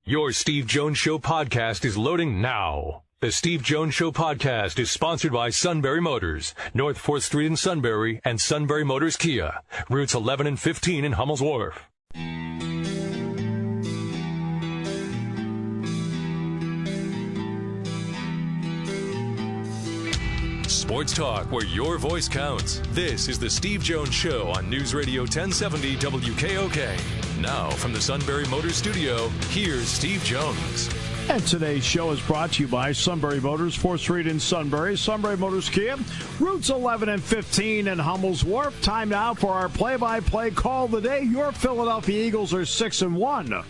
Your Steve Jones Show podcast is loading now. The Steve Jones Show podcast is sponsored by Sunbury Motors, North 4th Street in Sunbury, and Sunbury Motors Kia, routes 11 and 15 in Hummel's Wharf. Sports talk where your voice counts. This is the Steve Jones Show on News Radio 1070 WKOK. Now from the Sunbury Motors Studio, here's Steve Jones. And today's show is brought to you by Sunbury Motors, 4th Street in Sunbury, Sunbury Motors Kia, routes 11 and 15 in Hummel's Wharf. Time now for our play-by-play call of the day. Your Philadelphia Eagles are 6-1.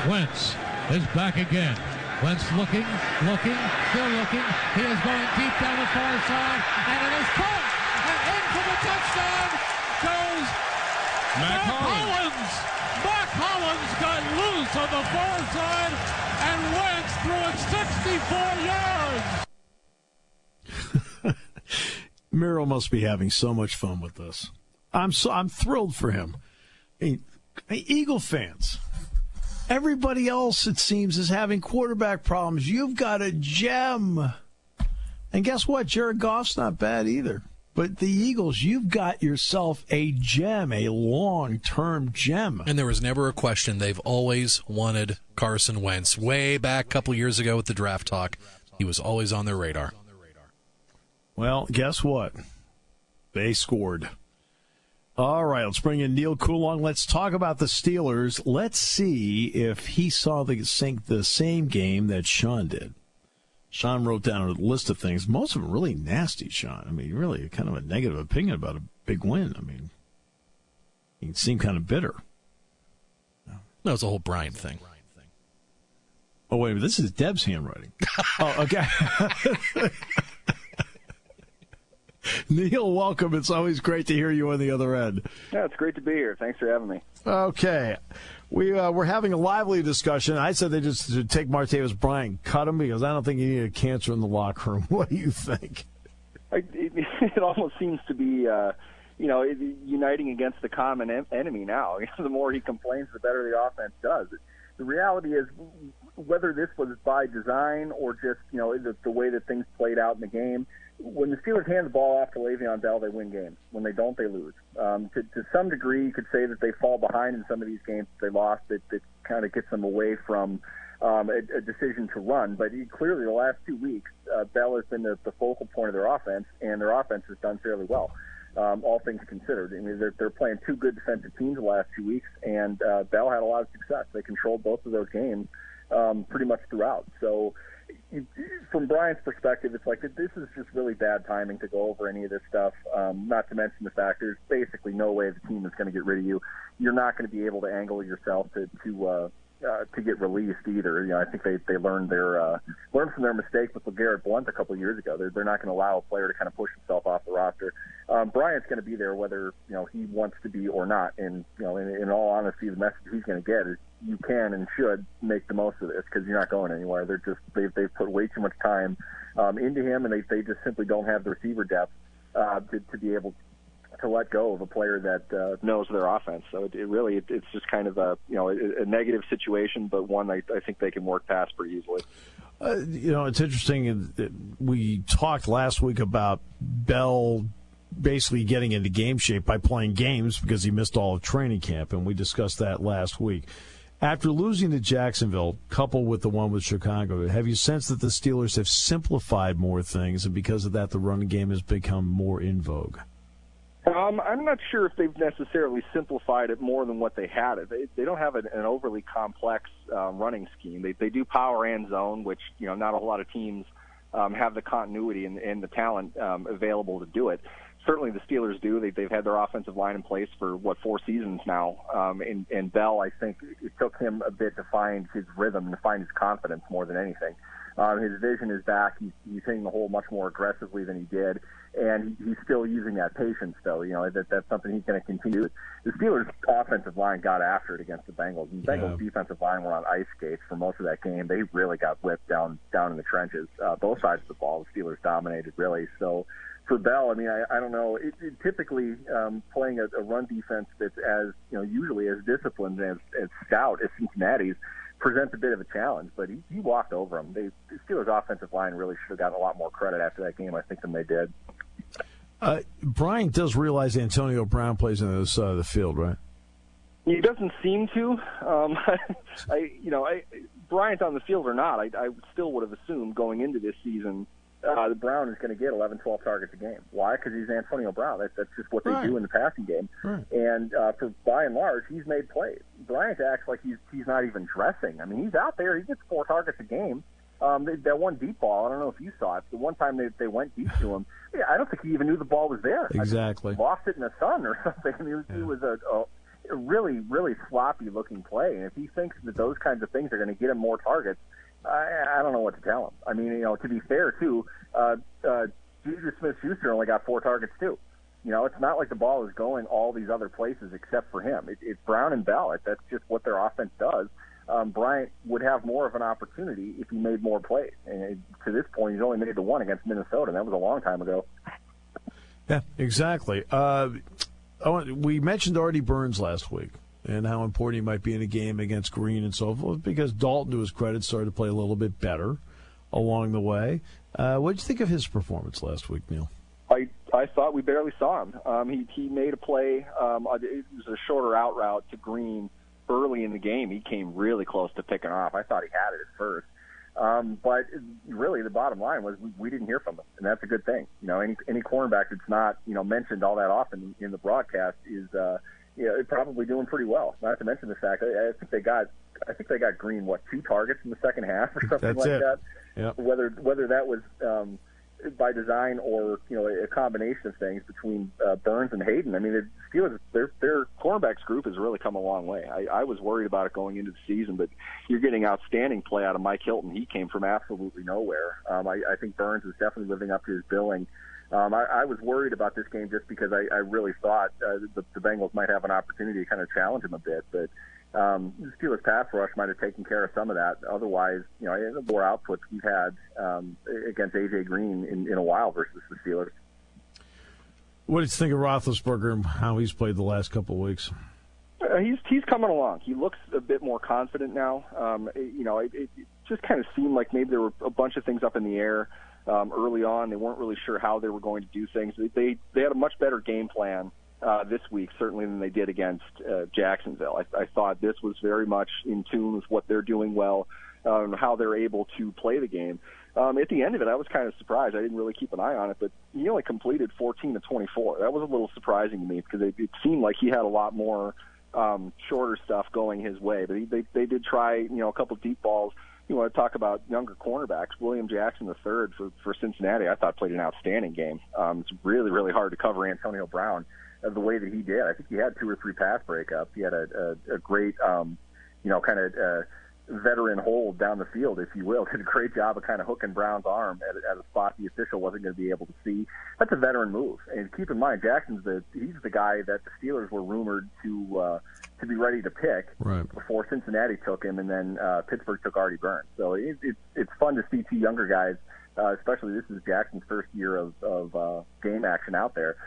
Wentz is back again. Wentz looking, still looking. He is going deep down the far side, and it is caught, and in for the touchdown goes Mac Hollins. Mac Hollins got loose on the far side, and Wentz threw it 64 yards. Miro must be having so much fun with this. I'm thrilled for him. Eagle fans. Everybody else, it seems, is having quarterback problems. You've got a gem. And guess what? Jared Goff's not bad either. But the Eagles, you've got yourself a gem, a long-term gem. And there was never a question. They've always wanted Carson Wentz. Way back a couple years ago with the draft talk, he was always on their radar. Well, guess what? They scored. All right, let's bring in Neal Coolong. Let's talk about the Steelers. Let's see if he saw the same game that Sean did. Sean wrote down a list of things, most of them really nasty, Sean. I mean, really kind of a negative opinion about a big win. I mean, he seemed kind of bitter. No, it's a whole Bryant thing. Oh, wait, this is Deb's handwriting. Oh, okay. Neal, welcome. It's always great to hear you on the other end. Yeah, it's great to be here. Thanks for having me. Okay. We're having a lively discussion. I said they just should take Martavis Bryant, cut him, because I don't think he needed cancer in the locker room. What do you think? It almost seems to be, uniting against the common enemy now. The more he complains, the better the offense does. The reality is, whether this was by design or just, the way that things played out in the game, when the Steelers hand the ball off to Le'Veon Bell, they win games. When they don't, they lose. To some degree, you could say that they fall behind in some of these games that they lost. That kind of gets them away from a decision to run. But clearly, the last 2 weeks, Bell has been the focal point of their offense, and their offense has done fairly well, all things considered. I mean, they're playing two good defensive teams the last 2 weeks, and Bell had a lot of success. They controlled both of those games pretty much throughout. So, from Bryant's perspective, it's like this is just really bad timing to go over any of this stuff, not to mention the fact there's basically no way the team is going to get rid of you. You're not going to be able to angle yourself to get released either. I think they learned from their mistake with LeGarrette Blount a couple of years ago. They're not going to allow a player to kind of push himself off the roster. Bryant's going to be there whether he wants to be or not. And in all honesty, the message he's going to get is you can and should make the most of this because you're not going anywhere. They've put way too much time into him, and they just simply don't have the receiver depth to be able to let go of a player that knows their offense. So it's just kind of a negative situation, but one I think they can work past pretty easily. It's interesting. We talked last week about Bell basically getting into game shape by playing games because he missed all of training camp, and we discussed that last week. After losing to Jacksonville, coupled with the one with Chicago, have you sensed that the Steelers have simplified more things, and because of that, the running game has become more in vogue? I'm not sure if they've necessarily simplified it more than what they had. They don't have an overly complex running scheme. They do power and zone, which not a whole lot of teams have the continuity and the talent available to do it. Certainly the Steelers do. They've had their offensive line in place for, 4 seasons now. And Bell, I think it took him a bit to find his rhythm and to find his confidence more than anything. His vision is back. He's hitting the hole much more aggressively than he did. And he's still using that patience, though. That's something he's going to continue. The Steelers' offensive line got after it against the Bengals. And the Bengals' defensive line were on ice skates for most of that game. They really got whipped down in the trenches. Both sides of the ball, the Steelers dominated, really. So for Bell, I mean, I don't know. Typically, playing a run defense that's as usually as disciplined as stout as Cincinnati's presents a bit of a challenge. But he walked over them. The Steelers' offensive line really should have gotten a lot more credit after that game, I think, than they did. Bryant does realize Antonio Brown plays on the other side of the field, right? He doesn't seem to. Bryant on the field or not, I still would have assumed going into this season the Brown is going to get 11, 12 targets a game. Why? Because he's Antonio Brown. That's just what they do in the passing game. Right. And by and large, he's made plays. Bryant acts like he's not even dressing. I mean, he's out there. He gets 4 targets a game. That one deep ball, I don't know if you saw it. The one time they went deep to him, I don't think he even knew the ball was there. Exactly. Lost it in the sun or something. I mean, it was a really, really sloppy-looking play. And if he thinks that those kinds of things are going to get him more targets, I don't know what to tell him. I mean, to be fair, too, Juju Smith-Schuster only got 4 targets, too. It's not like the ball is going all these other places except for him. It's Brown and Bell. That's just what their offense does. Bryant would have more of an opportunity if he made more plays. And to this point, he's only made the one against Minnesota, and that was a long time ago. Yeah, exactly. We mentioned Artie Burns last week and how important he might be in a game against Green and so forth, because Dalton, to his credit, started to play a little bit better along the way. What did you think of his performance last week, Neal? I thought we barely saw him. He made a play. It was a shorter out route to Green early in the game. He came really close to picking off. I thought he had it at first. But really, the bottom line was we didn't hear from him, and that's a good thing. Any cornerback that's not mentioned all that often in the broadcast is probably doing pretty well. Not to mention the fact I think they got Green 2 targets in the second half or something that. Yep. Whether that was by design or a combination of things between Burns and Hayden. I mean, the Steelers, their cornerbacks group has really come a long way. I was worried about it going into the season, but you're getting outstanding play out of Mike Hilton. He came from absolutely nowhere. I think Burns is definitely living up to his billing. I was worried about this game just because I really thought the Bengals might have an opportunity to kind of challenge him a bit, but the Steelers pass rush might have taken care of some of that. Otherwise, the more outputs we've had against A.J. Green in a while versus the Steelers. What did you think of Roethlisberger and how he's played the last couple of weeks? He's coming along. He looks a bit more confident now. It just kind of seemed like maybe there were a bunch of things up in the air early on. They weren't really sure how they were going to do things. They had a much better game plan this week, certainly, than they did against Jacksonville. I thought this was very much in tune with what they're doing well, how they're able to play the game. At the end of it, I was kind of surprised. I didn't really keep an eye on it, but he only completed 14 to 24. That was a little surprising to me because it seemed like he had a lot more shorter stuff going his way. But they did try, a couple deep balls. You want to talk about younger cornerbacks. William Jackson III for Cincinnati, I thought played an outstanding game. It's really, really hard to cover Antonio Brown the way that he did. I think he had 2 or 3 pass breakups. He had a great, veteran hold down the field, if you will. Did a great job of kind of hooking Brown's arm at a spot the official wasn't going to be able to see. That's a veteran move. And keep in mind, he's the guy that the Steelers were rumored to be ready to pick before Cincinnati took him, and then Pittsburgh took Artie Burns. So it's fun to see 2 younger guys, especially this is Jackson's first year of game action out there.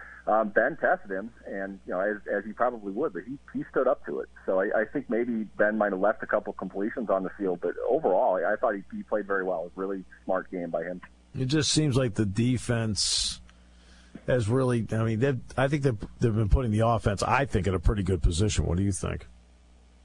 Ben tested him, and as he probably would, but he stood up to it. So I think maybe Ben might have left a couple completions on the field, but overall, I thought he played very well. It was a really smart game by him. It just seems like the defense has really. I mean, I think they've been putting the offense, I think, in a pretty good position. What do you think?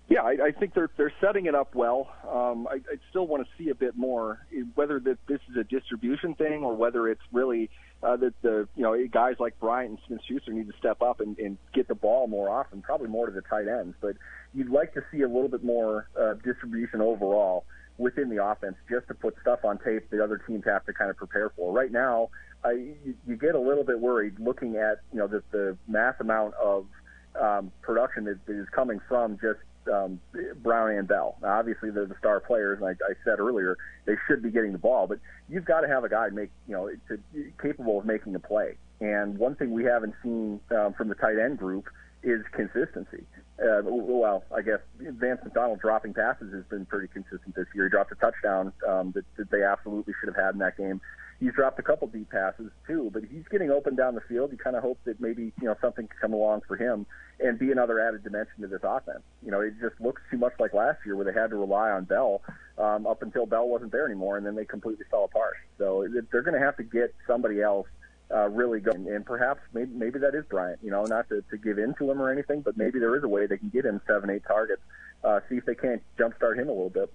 Yeah, I think they're setting it up well. I still want to see a bit more, whether this is a distribution thing or whether it's really that the guys like Bryant and Smith-Schuster need to step up and get the ball more often, probably more to the tight ends. But you'd like to see a little bit more distribution overall within the offense, just to put stuff on tape the other teams have to kind of prepare for. Right now, you get a little bit worried looking at the mass amount of production that is coming from just Brown and Bell. Now, obviously, they're the star players, and I said earlier they should be getting the ball, but you've got to have a guy capable of making a play. And one thing we haven't seen from the tight end group is consistency. I guess Vance McDonald dropping passes has been pretty consistent this year. He dropped a touchdown that they absolutely should have had in that game. he's dropped a couple deep passes too, but he's getting open down the field. You kind of hope that maybe, something can come along for him and be another added dimension to this offense. It just looks too much like last year where they had to rely on Bell up until Bell wasn't there anymore, and then they completely fell apart. So they're going to have to get somebody else really going, and perhaps maybe that is Bryant. Not to give in to him or anything, but maybe there is a way they can get him 7-8 targets. See if they can't jumpstart him a little bit.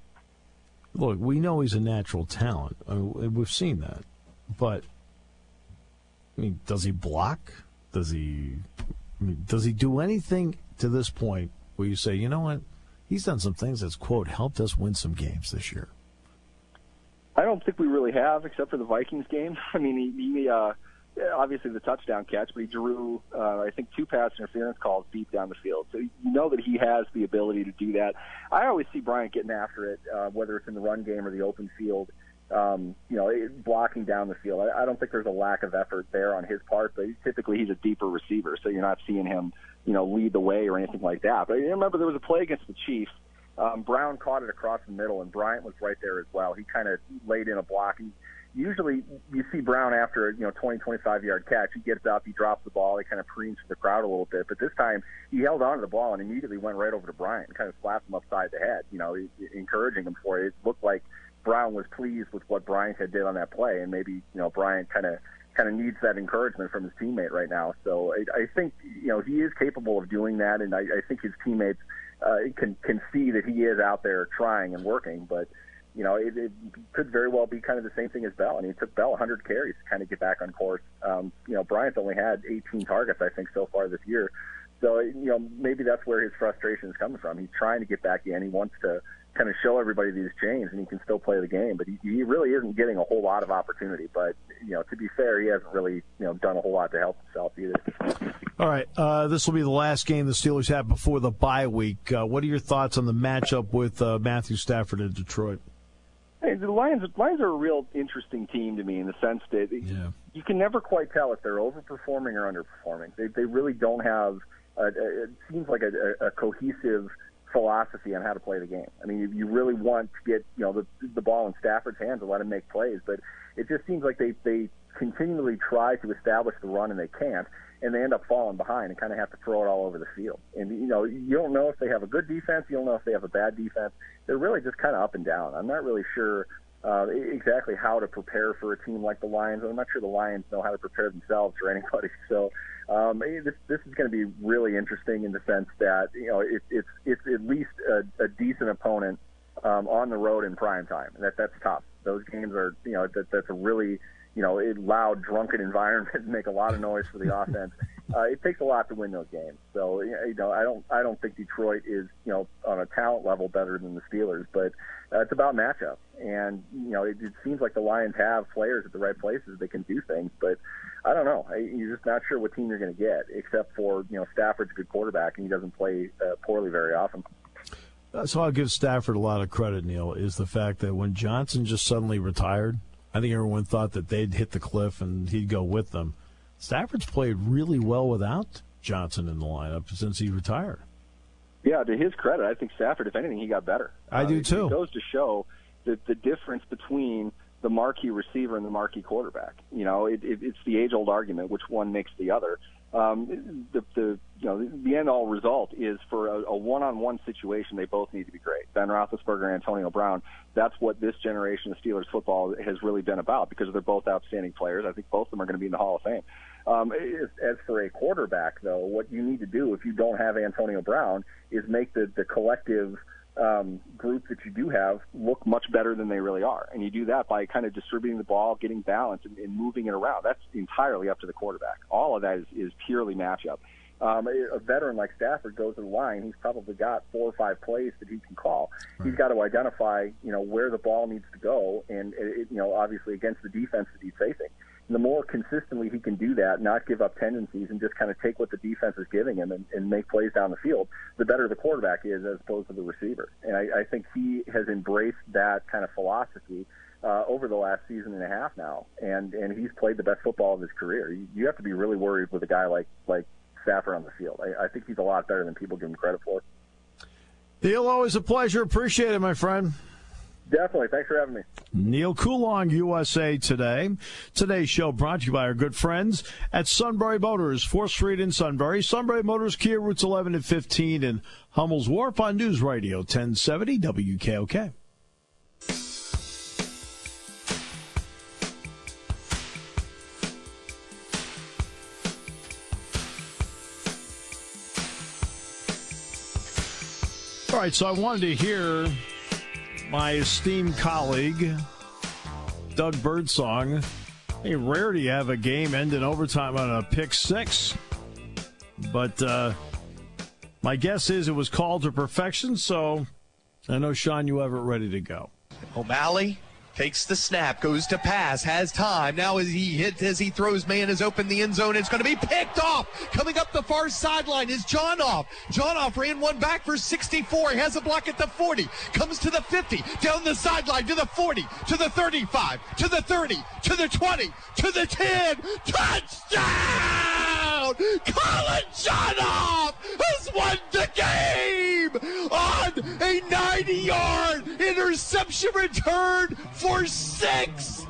Look, we know he's a natural talent. We've seen that. But, does he block? Does he do anything to this point where you say, you know what, he's done some things that's, quote, helped us win some games this year? I don't think we really have, except for the Vikings game. He obviously the touchdown catch, but he drew, I think, 2 pass interference calls deep down the field. So you know that he has the ability to do that. I always see Bryant getting after it, whether it's in the run game or the open field, blocking down the field. I don't think there's a lack of effort there on his part, but typically he's a deeper receiver, so you're not seeing him, lead the way or anything like that. But I remember there was a play against the Chiefs. Brown caught it across the middle, and Bryant was right there as well. He kind of laid in a block. And usually you see Brown after a 20, 25-yard catch. He gets up, he drops the ball, he kind of preens to the crowd a little bit. But this time he held on to the ball and immediately went right over to Bryant and kind of slapped him upside the head, encouraging him for it. It looked like Brown was pleased with what Bryant had did on that play, and maybe Bryant kind of needs that encouragement from his teammate right now. So I think he is capable of doing that, and I think his teammates can see that he is out there trying and working. But it could very well be kind of the same thing as Bell. It took Bell 100 carries to kind of get back on course. Bryant's only had 18 targets, I think, so far this year. So maybe that's where his frustration is coming from. He's trying to get back in. He wants to kind of show everybody that he's changed and he can still play the game, but he really isn't getting a whole lot of opportunity. But to be fair, he hasn't really done a whole lot to help himself either. All right, this will be the last game the Steelers have before the bye week. What are your thoughts on the matchup with Matthew Stafford in Detroit? Hey, the Lions are a real interesting team to me in the sense that you can never quite tell if they're overperforming or underperforming. They really don't have it seems like a cohesive philosophy on how to play the game. You really want to get the ball in Stafford's hands and let him make plays, but it just seems like they continually try to establish the run and they can't, and they end up falling behind and kind of have to throw it all over the field. And you don't know if they have a good defense, you don't know if they have a bad defense. They're really just kind of up and down. I'm not really sure exactly how to prepare for a team like the Lions. I'm not sure the Lions know how to prepare themselves or anybody. So this is going to be really interesting in the sense that it's at least a decent opponent on the road in prime time. That's tough. Those games are that's a really a loud, drunken environment and make a lot of noise for the offense. It takes a lot to win those games. So I don't think Detroit is on a talent level better than the Steelers, but it's about matchup. And it seems like the Lions have players at the right places. They can do things, but I don't know. You're just not sure what team you're going to get, except for Stafford's a good quarterback and he doesn't play poorly very often. So I'll give Stafford a lot of credit, Neal, is the fact that when Johnson just suddenly retired, I think everyone thought that they'd hit the cliff and he'd go with them. Stafford's played really well without Johnson in the lineup since he retired. Yeah, to his credit, I think Stafford, if anything, he got better. I do too. It goes to show that the difference between the marquee receiver and the marquee quarterback. It's the age-old argument, which one makes the other. The end-all result is for a one-on-one situation, they both need to be great. Ben Roethlisberger and Antonio Brown, that's what this generation of Steelers football has really been about because they're both outstanding players. I think both of them are going to be in the Hall of Fame. As for a quarterback, though, what you need to do if you don't have Antonio Brown is make the collective group that you do have look much better than they really are. And you do that by kind of distributing the ball, getting balance, and moving it around. That's entirely up to the quarterback. All of that is purely matchup. A veteran like Stafford goes to the line, he's probably got 4 or 5 plays that he can call. Right. He's got to identify, where the ball needs to go, and obviously against the defense that he's facing. And the more consistently he can do that, not give up tendencies, and just kind of take what the defense is giving him and make plays down the field, the better the quarterback is as opposed to the receiver. And I think he has embraced that kind of philosophy over the last season and a half now, and he's played the best football of his career. You have to be really worried with a guy like Stafford on the field. I think he's a lot better than people give him credit for. Neal, always a pleasure. Appreciate it, my friend. Definitely. Thanks for having me. Neal Coolong, USA Today. Today's show brought to you by our good friends at Sunbury Motors, 4th Street in Sunbury. Sunbury Motors, Kia, routes 11 and 15 in Hummel's Wharf on News Radio 1070 WKOK. All right, so I wanted to hear my esteemed colleague, Doug Birdsong. Hey, rare do you have a game end in overtime on a pick six. But my guess is it was called to perfection, so I know, Sean, you have it ready to go. O'Malley takes the snap, goes to pass, has time. Now as he throws, man is open the end zone. It's going to be picked off. Coming up the far sideline is Johnoff. Johnoff ran one back for 64. He has a block at the 40. Comes to the 50. Down the sideline to the 40. To the 35. To the 30. To the 20. To the 10. Touchdown! Colin Johnoff has won the game on a 90-yard interception return for 6.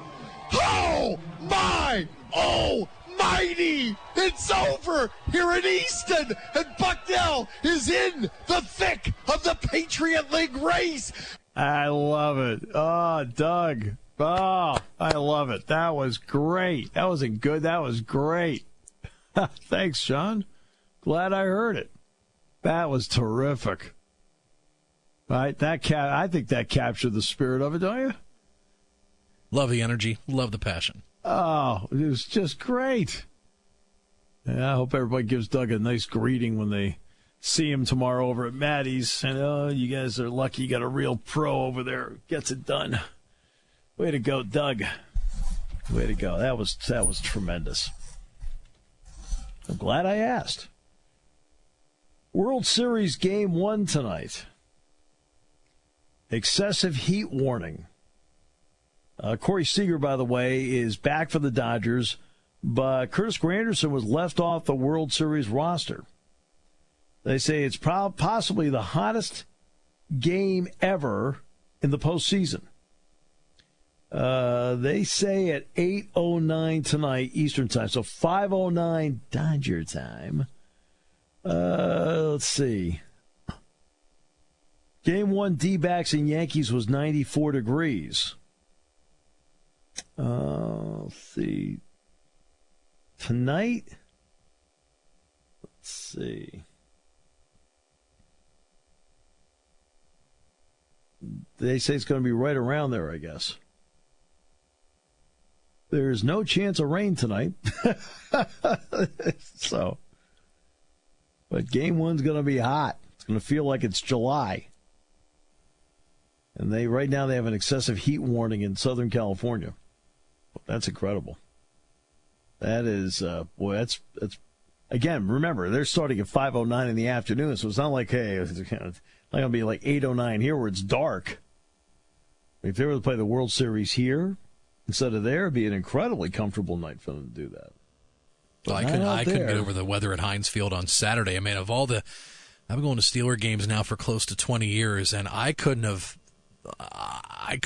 Oh my almighty! It's over here in Easton, and Bucknell is in the thick of the Patriot League race. I love it. Oh, Doug. Oh, I love it. That was great. That wasn't good. That was great. Thanks, Sean. Glad I heard it. That was terrific. Right? I think that captured the spirit of it, don't you? Love the energy. Love the passion. Oh, it was just great. Yeah, I hope everybody gives Doug a nice greeting when they see him tomorrow over at Maddie's. And, oh, you guys are lucky you got a real pro over there. Gets it done. Way to go, Doug. Way to go. That was tremendous. I'm glad I asked. World Series Game 1 tonight. Excessive heat warning. Corey Seager, by the way, is back for the Dodgers, but Curtis Granderson was left off the World Series roster. They say it's possibly the hottest game ever in the postseason. They say at 8:09 tonight Eastern time, so 5:09 Dodger time. Let's see. Game 1 D-backs and Yankees was 94 degrees. Let's see. Tonight, let's see. They say it's going to be right around there, I guess. There's no chance of rain tonight. So, but game 1's going to be hot. It's going to feel like it's July. And right now they have an excessive heat warning in Southern California. That's incredible. That is, that's again, remember, they're starting at 5:09 in the afternoon, so it's not like, hey, it's not going to be like 8:09 here where it's dark. If they were to play the World Series here instead of there, it'd be an incredibly comfortable night for them to do that. Well, I couldn't get over the weather at Heinz Field on Saturday. I mean, I've been going to Steeler games now for close to 20 years, and I couldn't have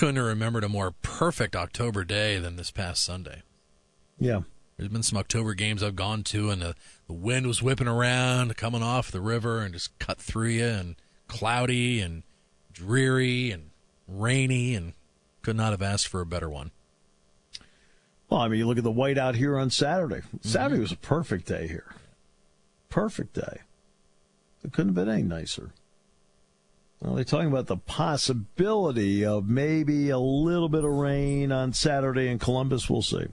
remembered a more perfect October day than this past Sunday. Yeah. There's been some October games I've gone to, and the wind was whipping around, coming off the river, and just cut through you, and cloudy, and dreary, and rainy, and could not have asked for a better one. Well, I mean, you look at the white out here on Saturday. Saturday was a perfect day here. Perfect day. It couldn't have been any nicer. Well, they're talking about the possibility of maybe a little bit of rain on Saturday in Columbus. We'll see.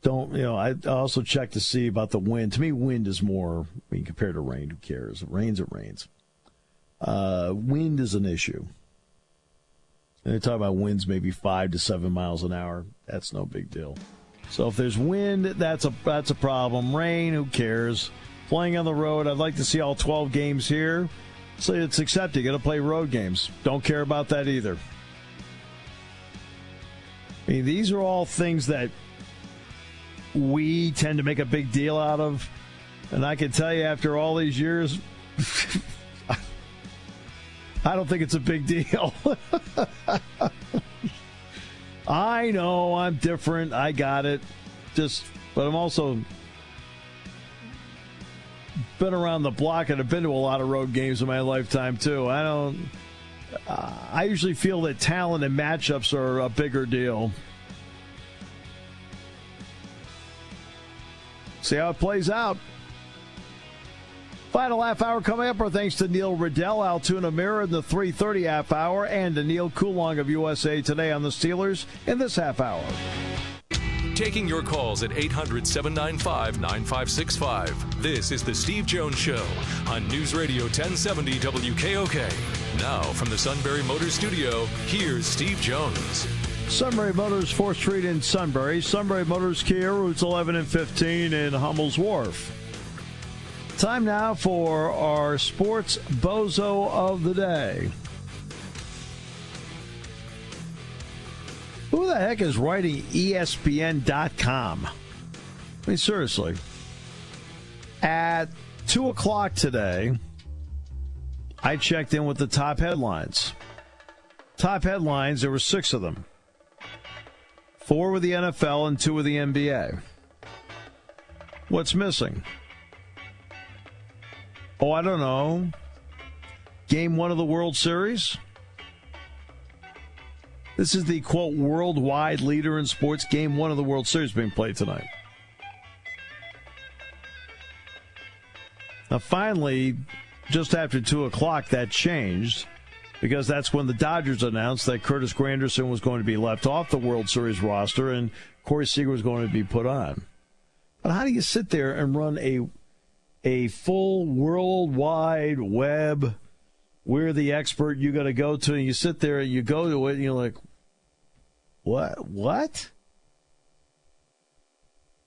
I also checked to see about the wind. To me, wind is more, compared to rain, who cares? It rains, it rains. Wind is an issue. And they talk about winds maybe 5 to 7 miles an hour. That's no big deal. So if there's wind, that's a problem. Rain, who cares? Playing on the road, I'd like to see all 12 games here. So it's accepted. You got to play road games. Don't care about that either. I mean, these are all things that we tend to make a big deal out of. And I can tell you after all these years, I don't think it's a big deal. I know I'm different. I got it. But I'm also been around the block and have been to a lot of road games in my lifetime too. I usually feel that talent and matchups are a bigger deal. See how it plays out. Final half hour coming up. Our thanks to Neil Riddell, Altoona Mirror in the 3:30 half hour, and to Neal Coolong of USA Today on the Steelers in this half hour. Taking your calls at 800-795-9565. This is the Steve Jones Show on News Radio 1070 WKOK. Now from the Sunbury Motors Studio, here's Steve Jones. Sunbury Motors, 4th Street in Sunbury. Sunbury Motors Kia, routes 11 and 15 in Hummel's Wharf. Time now for our sports bozo of the day. Who the heck is writing ESPN.com? I mean, seriously. At 2 o'clock today, I checked in with the top headlines. Top headlines, there were 6 of them. 4 with the NFL and 2 with the NBA. What's missing? Oh, I don't know. Game 1 of the World Series? This is the, quote, worldwide leader in sports. Game 1 of the World Series being played tonight. Now, finally, just after 2 o'clock, that changed because that's when the Dodgers announced that Curtis Granderson was going to be left off the World Series roster and Corey Seager was going to be put on. But how do you sit there and run a full worldwide web, we're the expert you got to go to, and you sit there and you go to it and you're like, What?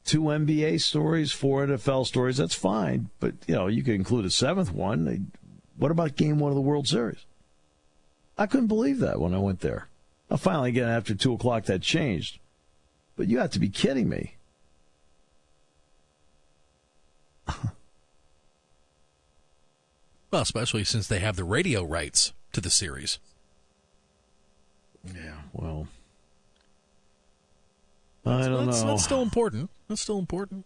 2 NBA stories, 4 NFL stories, that's fine. But, you could include a 7th one. What about Game 1 of the World Series? I couldn't believe that when I went there. Now, finally, again, after 2 o'clock, that changed. But you have to be kidding me. Well, especially since they have the radio rights to the series. Yeah, well, I don't know. That's still important. That's still important.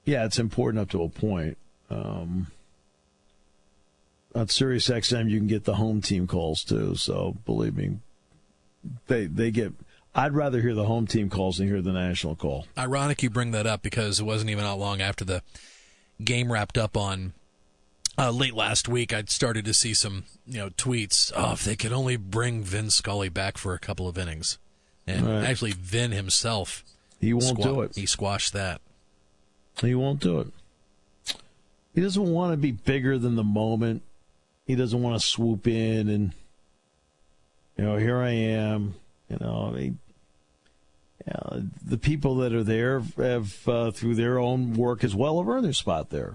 Yeah, it's important up to a point. On Sirius XM, you can get the home team calls too. So believe me, they get. I'd rather hear the home team calls than hear the national call. Ironic you bring that up because it wasn't even that long after the game wrapped up on late last week. I'd started to see some tweets. Oh, if they could only bring Vin Scully back for a couple of innings. And actually, Vin himself, he won't do it. He squashed that. He won't do it. He doesn't want to be bigger than the moment. He doesn't want to swoop in and, here I am. The people that are there have, through their own work as well, have earned their spot there.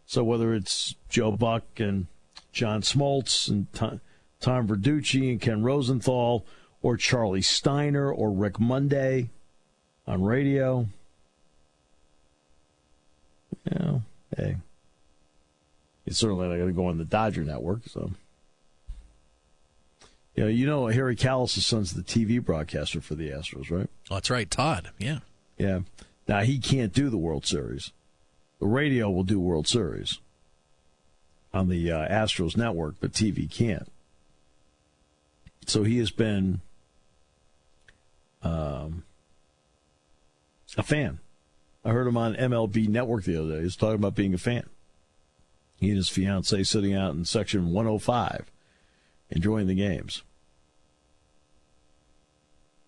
So whether it's Joe Buck and John Smoltz and Tom Verducci and Ken Rosenthal, or Charlie Steiner or Rick Monday on radio. Hey. It's certainly not going to go on the Dodger network, so. Harry Callis' son's the TV broadcaster for the Astros, right? Oh, that's right, Todd, yeah. Yeah. Now, he can't do the World Series. The radio will do World Series on the Astros network, but TV can't. So he has been a fan. I heard him on MLB Network the other day. He was talking about being a fan. He and his fiancée sitting out in section 105, enjoying the games.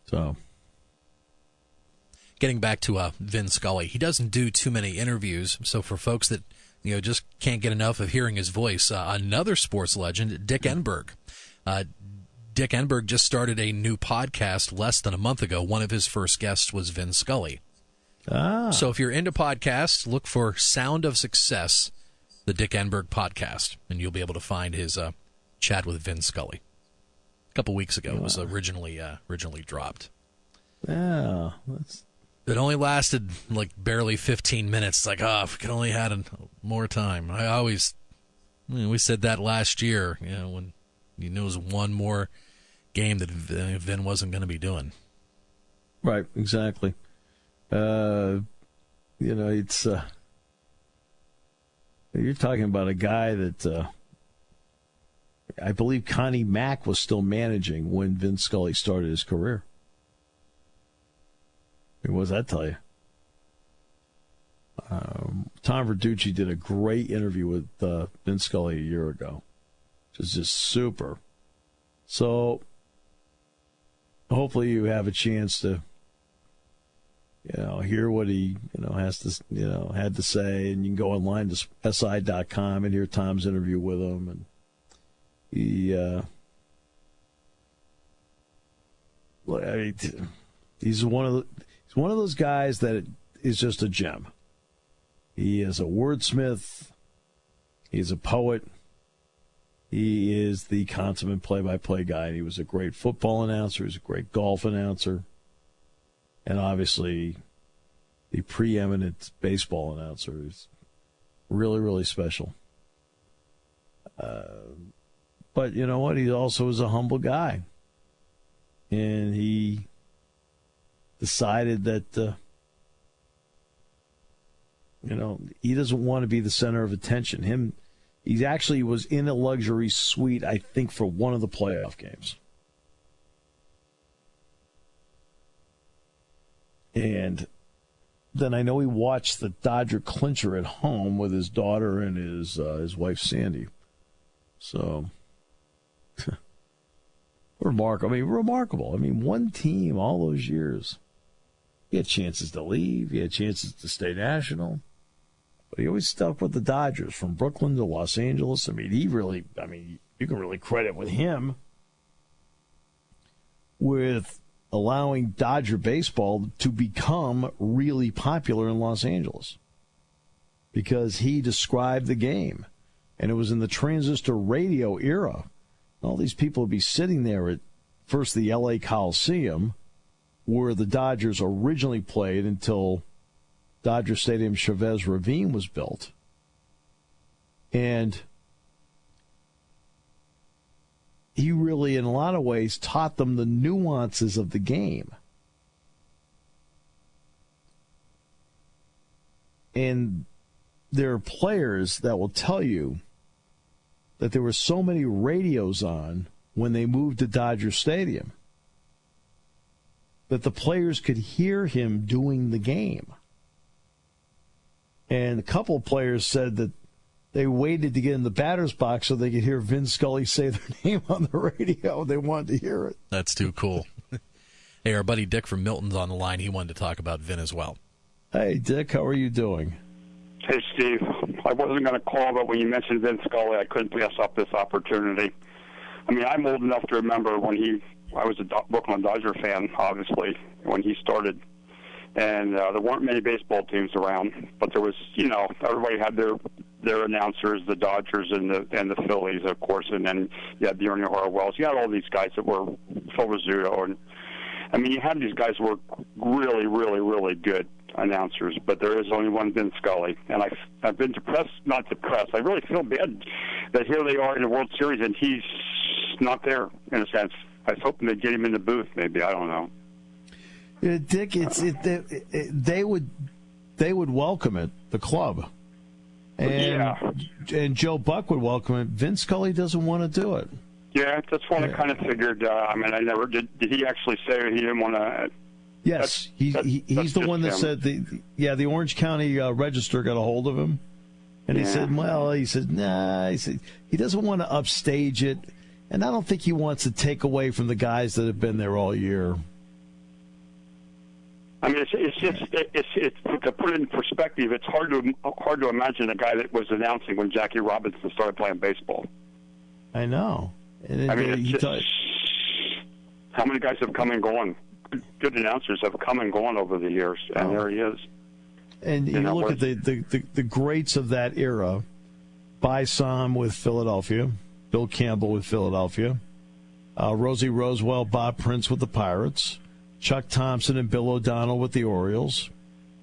So, getting back to Vin Scully, he doesn't do too many interviews. So for folks that just can't get enough of hearing his voice, another sports legend, Dick Enberg. Dick Enberg just started a new podcast less than a month ago. One of his first guests was Vin Scully. So if you're into podcasts, look for Sound of Success, the Dick Enberg podcast, and you'll be able to find his chat with Vin Scully. A couple weeks ago, it was originally dropped. Yeah, it only lasted like barely 15 minutes. It's like, if we could only had more time. We said that last year, when You knew it was one more game that Vin wasn't going to be doing. Right, exactly. It's you're talking about a guy that I believe Connie Mack was still managing when Vin Scully started his career. What does that tell you? Tom Verducci did a great interview with Vin Scully a year ago, which is just super. So hopefully you have a chance to, hear what he, had to say, and you can go online to si.com and hear Tom's interview with him, and he's one of those guys that is just a gem. He is a wordsmith. He's a poet. He is the consummate play-by-play guy. He was a great football announcer. He was a great golf announcer. And obviously, the preeminent baseball announcer is really, really special. But you know what? He also is a humble guy. And he decided that, he doesn't want to be the center of attention. He actually was in a luxury suite, I think, for one of the playoff games. And then I know he watched the Dodger clincher at home with his daughter and his wife, Sandy. So, remarkable. One team all those years. He had chances to leave. He had chances to stay national. But he always stuck with the Dodgers from Brooklyn to Los Angeles. You can really credit with him with allowing Dodger baseball to become really popular in Los Angeles, because he described the game, and it was in the transistor radio era. All these people would be sitting there at first the L.A. Coliseum, where the Dodgers originally played until Dodger Stadium Chavez Ravine was built. And he really, in a lot of ways, taught them the nuances of the game. And there are players that will tell you that there were so many radios on when they moved to Dodger Stadium that the players could hear him doing the game. And a couple of players said that they waited to get in the batter's box so they could hear Vin Scully say their name on the radio. They wanted to hear it. That's too cool. Hey, our buddy Dick from Milton's on the line. He wanted to talk about Vin as well. Hey, Dick, how are you doing? Hey, Steve. I wasn't going to call, but when you mentioned Vin Scully, I couldn't pass up this opportunity. I'm old enough to remember when I was a Brooklyn Dodger fan, obviously, when he started. And there weren't many baseball teams around, but there was, everybody had their announcers, the Dodgers and the Phillies, of course, and then you had the Ernie Harwells. You had all these guys that were Phil Rizzuto, and you had these guys who were really, really, really good announcers, but there is only one Vin Scully, and I've been not depressed. I really feel bad that here they are in the World Series and he's not there, in a sense. I was hoping they'd get him in the booth, maybe. I don't know. Dick, they would welcome it, the club, and Joe Buck would welcome it. Vin Scully doesn't want to do it. Yeah, that's what I kind of figured. I never did. Did he actually say he didn't want to? Yes, he's the one that said the Orange County Register got a hold of him, and he said, nah. He said he doesn't want to upstage it, and I don't think he wants to take away from the guys that have been there all year. It's to put it in perspective. It's hard to imagine a guy that was announcing when Jackie Robinson started playing baseball. I know. How many guys have come and gone? Good announcers have come and gone over the years, and there he is. And you look at the greats of that era: By Sam with Philadelphia, Bill Campbell with Philadelphia, Rosie Rosewell, Bob Prince with the Pirates, Chuck Thompson and Bill O'Donnell with the Orioles,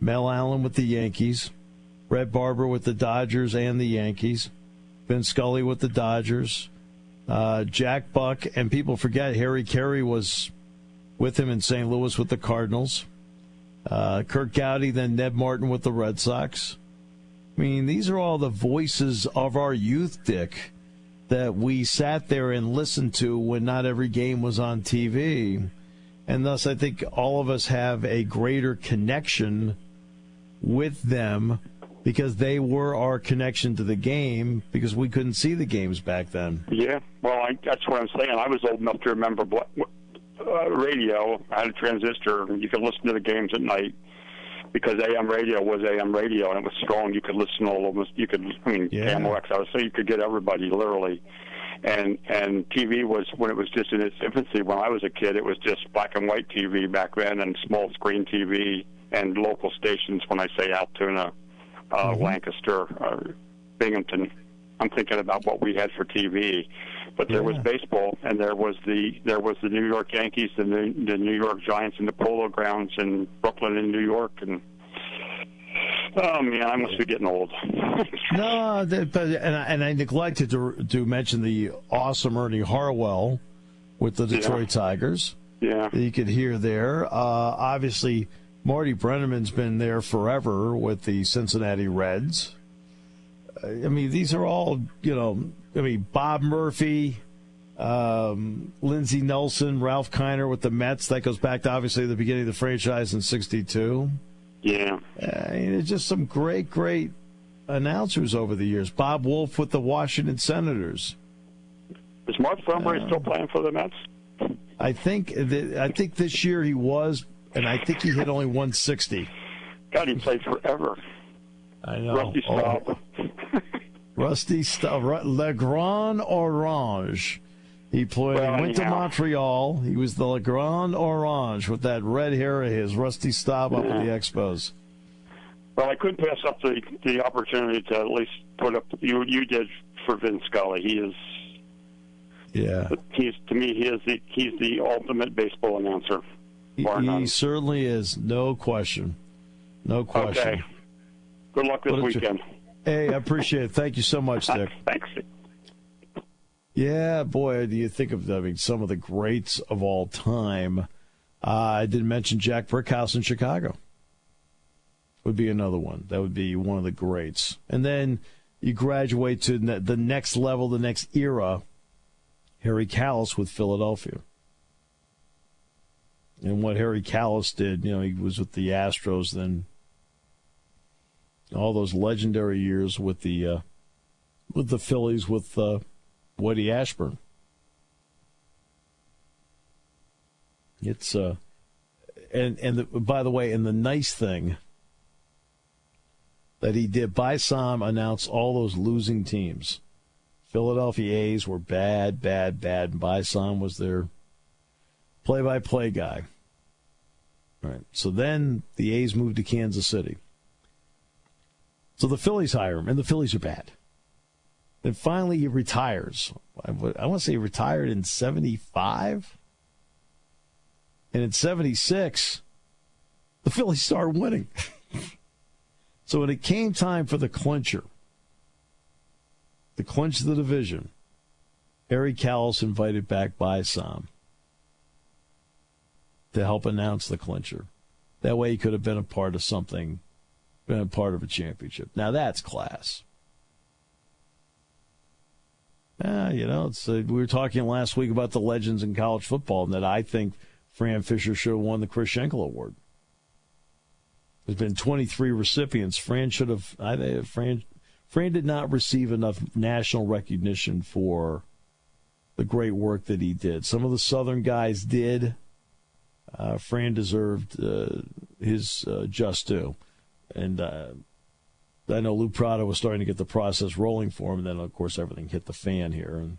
Mel Allen with the Yankees, Red Barber with the Dodgers and the Yankees, Vin Scully with the Dodgers, Jack Buck, and people forget Harry Carey was with him in St. Louis with the Cardinals. Kirk Gowdy, then Ned Martin with the Red Sox. I mean, these are all the voices of our youth, Dick, that we sat there and listened to when not every game was on TV. And thus, I think all of us have a greater connection with them because they were our connection to the game because we couldn't see the games back then. Yeah, well, that's what I'm saying. I was old enough to remember radio. I had a transistor. You could listen to the games at night because AM radio was AM radio, and it was strong. You could listen to all of them. You could, KMOX, I would say you could get everybody, literally. And TV was, when it was just in its infancy, when I was a kid, it was just black and white TV back then and small screen TV and local stations. When I say Altoona, Lancaster, Binghamton, I'm thinking about what we had for TV. But there was baseball, and there was the New York Yankees, and the New York Giants, and the Polo Grounds in Brooklyn and New York, and oh man, I must be getting old. No, and I neglected to mention the awesome Ernie Harwell with the Detroit Tigers. Yeah, that you could hear there. Obviously, Marty Brennaman's been there forever with the Cincinnati Reds. I mean, these are all, Bob Murphy, Lindsey Nelson, Ralph Kiner with the Mets. That goes back to, obviously, the beginning of the franchise in '62. Yeah. There's just some great, great announcers over the years. Bob Wolf with the Washington Senators. Is Mark Thornberry still playing for the Mets? I think this year he was, and I think he hit only 160. God, he played forever. I know. Rusty Staub. Rusty Staub. Le Grand Orange. He went to Montreal. He was the Le Grand Orange with that red hair of his, Rusty Staub up at the Expos. Well, I couldn't pass up the opportunity to at least put up, you did for Vin Scully. He is, to me, he's the ultimate baseball announcer. He certainly is, no question. No question. Okay. Good luck this weekend. Hey, I appreciate it. Thank you so much, Dick. Thanks. Yeah, boy, do you think of some of the greats of all time. I didn't mention Jack Brickhouse in Chicago. Would be another one. That would be one of the greats. And then you graduate to the next level, the next era, Harry Kalas with Philadelphia. And what Harry Kalas did, he was with the Astros, then all those legendary years with the Phillies with Woody Ashburn. It's by the way, and the nice thing that he did, Bysam announced all those losing teams. Philadelphia A's were bad, and Bysam was their play-by-play guy. All right. So then the A's moved to Kansas City. So the Phillies hire him, and the Phillies are bad. Then finally he retires. I want to say he retired in 75. And in 76, the Phillies started winning. So when it came time for the clincher, to clinch the division, Harry Kalas invited back Bysam to help announce the clincher. That way he could have been a part of something, been a part of a championship. Now that's class. We were talking last week about the legends in college football, and that I think Fran Fisher should have won the Chris Schenkel Award. There's been 23 recipients. Fran should have. Fran did not receive enough national recognition for the great work that he did. Some of the Southern guys did. Fran deserved his just due. And I know Lou Prado was starting to get the process rolling for him, and then, of course, everything hit the fan here. And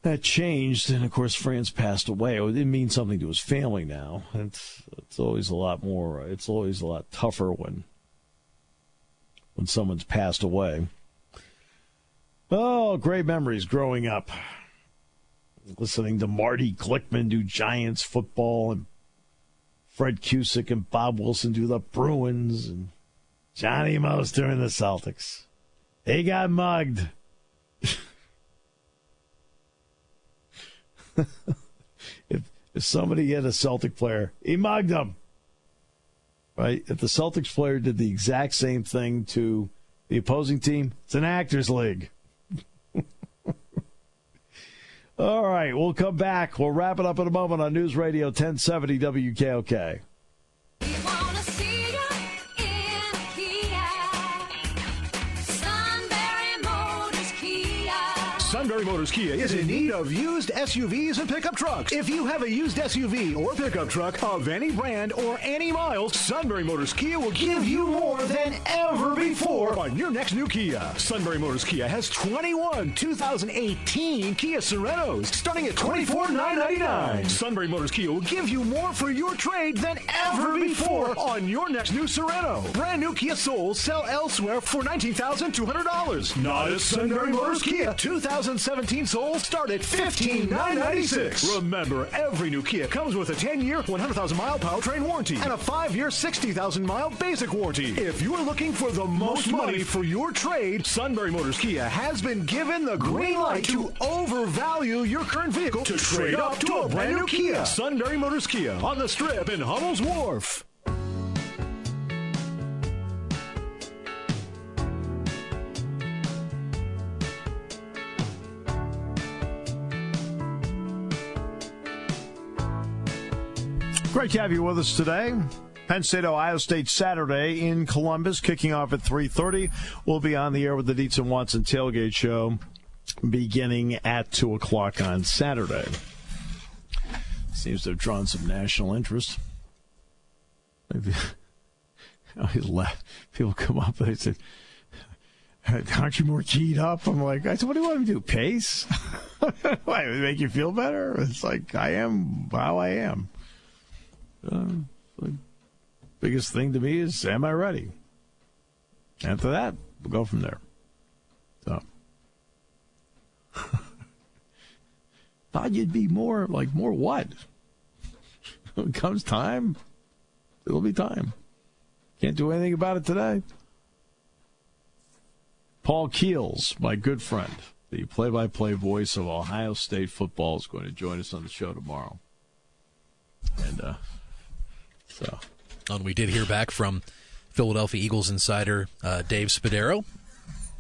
that changed, and, of course, Fran's passed away. It means something to his family now. It's always a lot more, it's always a lot tougher when someone's passed away. Oh, great memories growing up. Listening to Marty Glickman do Giants football, and Fred Cusick and Bob Wilson do the Bruins, and Johnny Most doing the Celtics. They got mugged. if somebody hit a Celtic player, he mugged him. Right? If the Celtics player did the exact same thing to the opposing team, it's an actors league. All right, we'll come back. We'll wrap it up in a moment on News Radio 1070 WKOK. Sunbury Motors Kia is in need of used SUVs and pickup trucks. If you have a used SUV or pickup truck of any brand or any miles, Sunbury Motors Kia will give you more than ever before on your next new Kia. Sunbury Motors Kia has 21 2018 Kia Sorentos starting at $24,999. Sunbury Motors Kia will give you more for your trade than ever before on your next new Sorento. Brand new Kia Souls sell elsewhere for $19,200. Not at Sunbury Motors Kia. 2017 Souls start at $15,996. Remember, every new Kia comes with a 10-year, 100,000-mile powertrain warranty and a 5-year, 60,000-mile basic warranty. If you're looking for the most money for your trade, Sunbury Motors Kia has been given the green light to overvalue your current vehicle to trade up to a brand new Kia. Sunbury Motors Kia on the Strip in Hummel's Wharf. Great to have you with us today. Penn State, Ohio State Saturday in Columbus, kicking off at 3:30. We'll be on the air with the Dietz and Watson Tailgate Show beginning at 2 o'clock on Saturday. Seems to have drawn some national interest. Maybe people come up and they say, aren't you more keyed up? I'm like, I said, what do you want me to do, pace? Why, make you feel better? It's like, I am how I am. The biggest thing to me is, am I ready? After that, we'll go from there. So, thought you'd be more what? When it comes time, it'll be time. Can't do anything about it today. Paul Keels, my good friend, the play-by-play voice of Ohio State football, is going to join us on the show tomorrow. And And we did hear back from Philadelphia Eagles insider Dave Spadaro.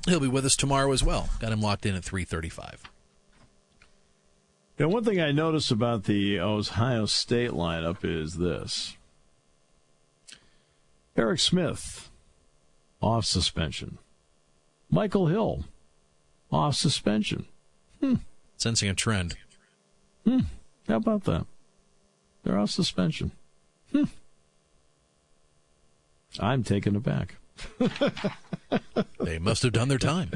He'll be with us tomorrow as well. Got him locked in at 3:35. Now, one thing I noticed about the Ohio State lineup is this. Eric Smith, off suspension. Michael Hill, off suspension. Sensing a trend. How about that? They're off suspension. I'm taken aback. They must have done their time.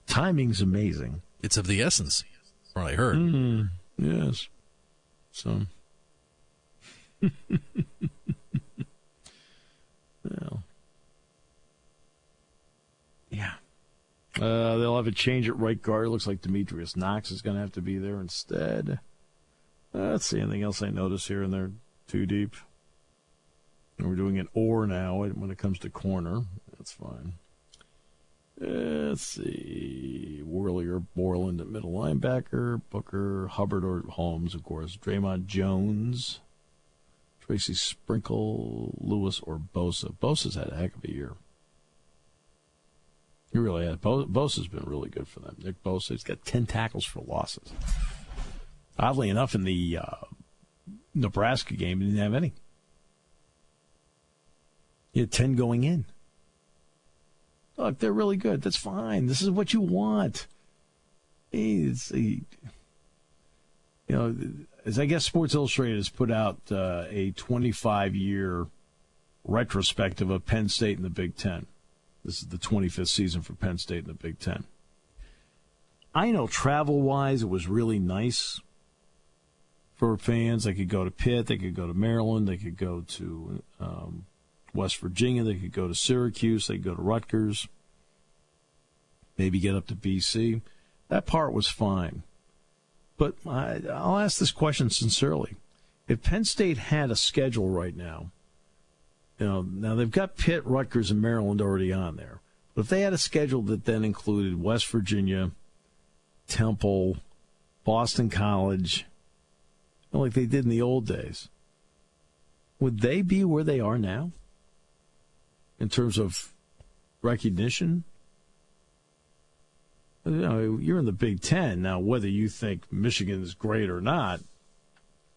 Timing's amazing. It's of the essence, from what I heard. Yes. So, well, yeah. They'll have a change at right guard. It looks like Demetrius Knox is going to have to be there instead. Let's see, anything else I notice here and there too deep? We're doing an or now when it comes to corner. That's fine. Let's see. Worley or Borland at middle linebacker. Booker, Hubbard or Holmes, of course. Draymond Jones. Tracy Sprinkle, Lewis or Bosa. Bosa's had a heck of a year. He really had. Bosa's been really good for them. Nick Bosa, he's got 10 tackles for losses. Oddly enough, in the Nebraska game, he didn't have any. He had 10 going in. Look, they're really good. That's fine. This is what you want. As I guess Sports Illustrated has put out a 25-year retrospective of Penn State in the Big Ten. This is the 25th season for Penn State in the Big Ten. I know travel-wise it was really nice for fans. They could go to Pitt. They could go to Maryland. They could go to West Virginia. They could go to Syracuse. They could go to Rutgers. Maybe get up to BC. That part was fine. But I'll ask this question sincerely. If Penn State had a schedule right now, now they've got Pitt, Rutgers, and Maryland already on there. But if they had a schedule that then included West Virginia, Temple, Boston College, like they did in the old days, would they be where they are now in terms of recognition? You know, you're in the Big Ten. Now, whether you think Michigan is great or not,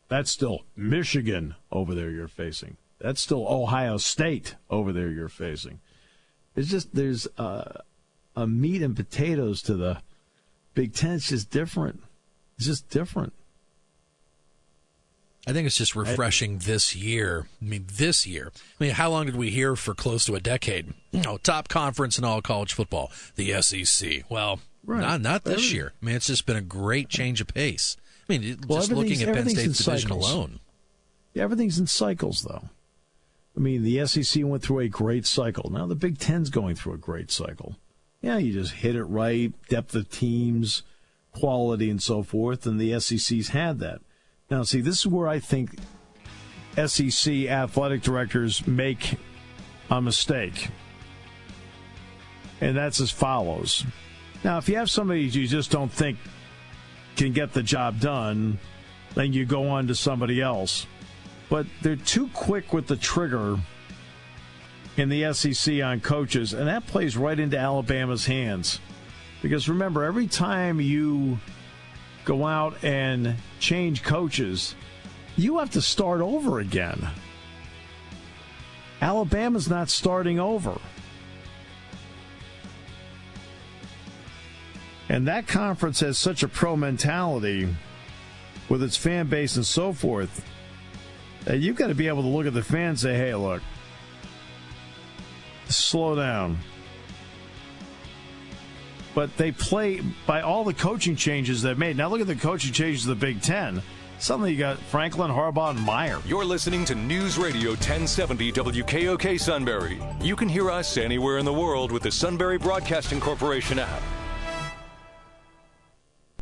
that's still Michigan over there you're facing. That's still Ohio State over there you're facing. It's just there's a meat and potatoes to the Big Ten. It's just different. It's just different. I think it's just refreshing this year. This year. How long did we hear for close to a decade? Top conference in all college football, the SEC. Well, not this year. It's just been a great change of pace. Just looking at Penn State's division alone. Yeah, everything's in cycles, though. The SEC went through a great cycle. Now the Big Ten's going through a great cycle. Yeah, you just hit it right, depth of teams, quality, and so forth, and the SEC's had that. Now, see, this is where I think SEC athletic directors make a mistake. And that's as follows. Now, if you have somebody you just don't think can get the job done, then you go on to somebody else. But they're too quick with the trigger in the SEC on coaches, and that plays right into Alabama's hands. Because remember, every time you go out and change coaches, you have to start over again. Alabama's not starting over. And that conference has such a pro mentality with its fan base and so forth that you've got to be able to look at the fans and say, hey, look, slow down. But they play by all the coaching changes they've made. Now look at the coaching changes of the Big Ten. Suddenly you got Franklin, Harbaugh, and Meyer. You're listening to News Radio 1070 WKOK Sunbury. You can hear us anywhere in the world with the Sunbury Broadcasting Corporation app.